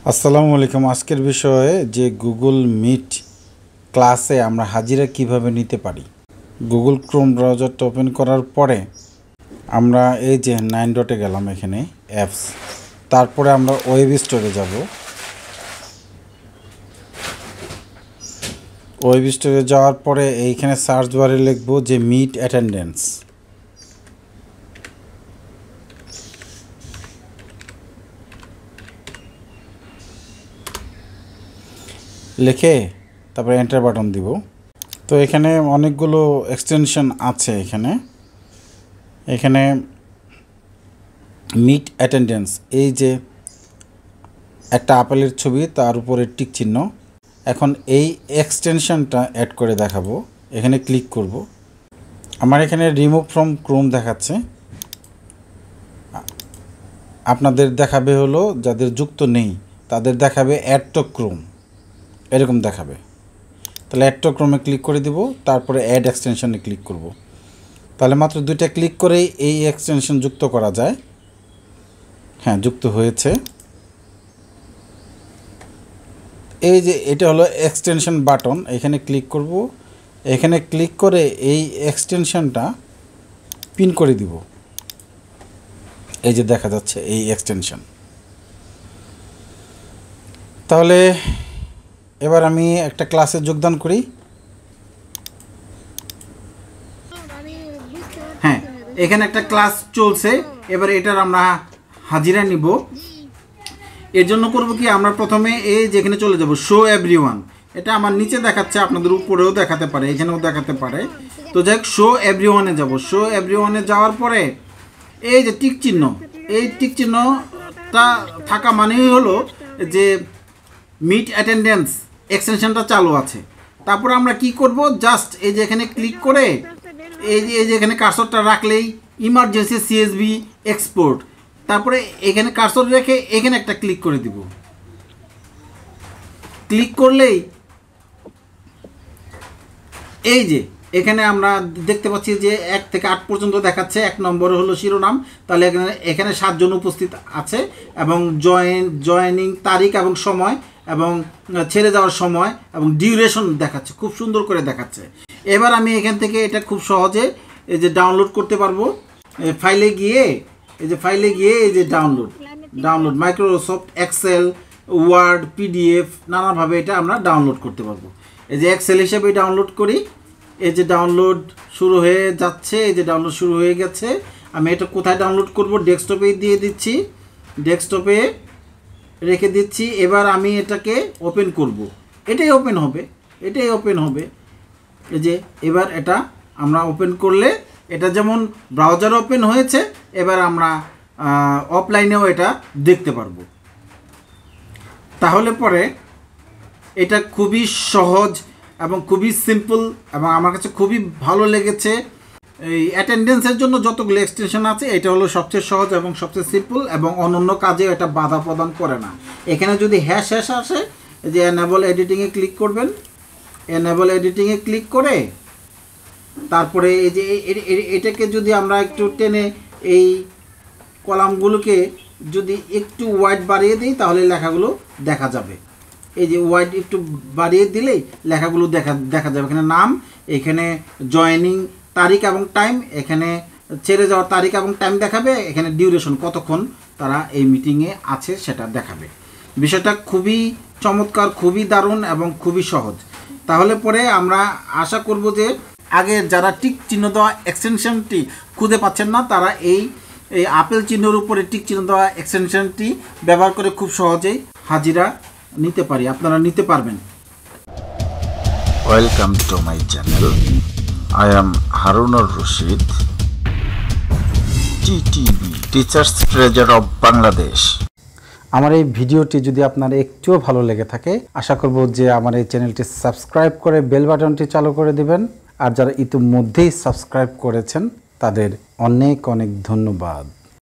আসসালামু আলাইকুম। আজকের বিষয়ে যে গুগল মিট ক্লাসে আমরা হাজিরা কিভাবে নিতে পারি। গুগল ক্রোম ব্রাউজারটা ওপেন করার পরে আমরা এই যে 9 ডটে গেলাম, এখানে অ্যাপস, তারপরে আমরা ওয়েব স্টোরে যাব। ওয়েব স্টোরে যাওয়ার পরে এইখানে সার্চ বারে লিখব যে মিট অ্যাটেন্ডেন্স। লিখে তারপরে এন্টার বাটন দিব। তো এখানে অনেকগুলো এক্সটেনশন আছে। এখানে মিট অ্যাটেন্ডেন্স, এই যে একটা আপেলের ছবি, তার উপরে টিক চিহ্ন। এখন এই এক্সটেনশনটা অ্যাড করে দেখাবো। এখানে ক্লিক করব। আমার এখানে রিমুভ ফ্রম ক্রোম দেখাচ্ছে, আপনাদের দেখাবে হলো যাদের যুক্ত নেই তাদের দেখাবে অ্যাড টু ক্রোম, এরকম দেখাবে। তাহলে অ্যাড টু ক্রোমে ক্লিক করে দিব, তারপরে অ্যাড এক্সটেনশনে ক্লিক করব। তাহলে মাত্র 2টা ক্লিক করেই এই এক্সটেনশন যুক্ত করা যায়। হ্যাঁ, যুক্ত হয়েছে। এই যে এটা হলো এক্সটেনশন বাটন, এখানে ক্লিক করব। এখানে ক্লিক করে এই এক্সটেনশনটা পিন করে দিব। এই যে দেখা যাচ্ছে এই এক্সটেনশন। তাহলে এবার আমি একটা ক্লাসে যোগদান করি। হ্যাঁ, এখানে একটা ক্লাস চলছে। এবার এটার আমরা হাজিরা নিব। এর জন্য করব কি, আমরা প্রথমে এই যেখানে চলে যাব শো এভরিওয়ান। এটা আমার নিচে দেখাচ্ছে, আপনাদের উপরেও দেখাতে পারে, এখানেও দেখাতে পারে। তো যাই হোক, শো এভরিওয়ানে যাব। শো এভরিওয়ানে যাওয়ার পরে এই যে টিক চিহ্ন, এই টিক চিহ্নটা থাকা মানেই হলো যে মিট অ্যাটেন্ডেন্স এক্সটেনশনটা চালু আছে। তারপরে আমরা কি করব, জাস্ট এই যে এখানে ক্লিক করে এই যে এখানে কার্সরটা রাখলেই ইমার্জেন্সি সিএসভি এক্সপোর্ট, তারপরে এখানে কার্সর রেখে এখানে একটা ক্লিক করে দিব। ক্লিক করলেই এই যে এখানে আমরা দেখতে পাচ্ছি যে 1 থেকে 8 পর্যন্ত দেখাচ্ছে। 1 নম্বরে হলো শিরোনাম। তাহলে এখানে 7 জন উপস্থিত আছে এবং জয়েনিং তারিখ এবং সময় এবং ছেড়ে যাওয়ার সময় এবং ডিউরেশন দেখাচ্ছে, খুব সুন্দর করে দেখাচ্ছে। এবার আমি এখান থেকে এটা খুব সহজে এই যে ডাউনলোড করতে পারবো। ফাইলে গিয়ে এই যে download Microsoft Excel, Word, PDF নানাভাবে এটা আমরা ডাউনলোড করতে পারবো। এই যে এক্সেল হিসেবে ডাউনলোড করি। এই যে ডাউনলোড শুরু হয়ে যাচ্ছে, এই যে ডাউনলোড শুরু হয়ে গেছে। আমি এটা কোথায় ডাউনলোড করব, ডেস্কটপে দিয়ে দিচ্ছি, ডেস্কটপে রেখে দিচ্ছি। এবার আমি এটাকে ওপেন করব। এটাই ওপেন হবে। এই যে এবার এটা আমরা ওপেন করলে এটা যেমন ব্রাউজার ওপেন হয়েছে, এবার আমরা অফলাইনেও এটা দেখতে পারবো। তাহলে পরে এটা খুবই সহজ এবং খুবই সিম্পল এবং আমার কাছে খুবই ভালো লেগেছে। এই অ্যাটেন্ডেন্সের জন্য যতগুলো এক্সটেনশন আছে, এটা হলো সবচেয়ে সহজ এবং সবচেয়ে সিম্পল এবং অন্যান্য কাজে এটা বাধা প্রদান করে না। এখানে যদি হ্যাশ আসে, যে এনেবল এডিটিংয়ে ক্লিক করবেন। এনেবল এডিটিংয়ে ক্লিক করে তারপরে এই যে এটাকে যদি আমরা একটু টেনে এই কলামগুলোকে যদি একটু ওয়াইড বাড়িয়ে দিই, তাহলে লেখাগুলো দেখা যাবে। এই যে ওয়াইড একটু বাড়িয়ে দিলেই লেখাগুলো দেখা যাবে। এখানে নাম, এখানে জয়েনিং তারিখ এবং টাইম, এখানে ছেড়ে যাওয়ার তারিখ এবং টাইম দেখাবে, এখানে ডিউরেশন কতক্ষণ তারা এই মিটিংয়ে আছে সেটা দেখাবে। বিষয়টা খুবই চমৎকার, খুবই দারুণ এবং খুবই সহজ। তাহলে পরে আমরা আশা করব যে আগে যারা টিক চিহ্ন দেওয়া এক্সটেনশনটি খুঁজে পাচ্ছেন না, তারা এই আপেল চিহ্নের উপরে টিক চিহ্ন দেওয়া এক্সটেনশনটি ব্যবহার করে খুব সহজেই হাজিরা নিতে পারি, আপনারা নিতে পারবেন। Welcome to my channel. I am Harunur Rashid, TTB, teachers treasure of Bangladesh. আমার এই ভিডিওটি যদি আপনার একটুও ভালো লেগে থাকে, আশা করব যে আমার এই চ্যানেলটি সাবস্ক্রাইব করে বেল বাটনটি চালু করে দিবেন। আর যারা ইতিমধ্যেই সাবস্ক্রাইব করেছেন তাদের অনেক অনেক ধন্যবাদ।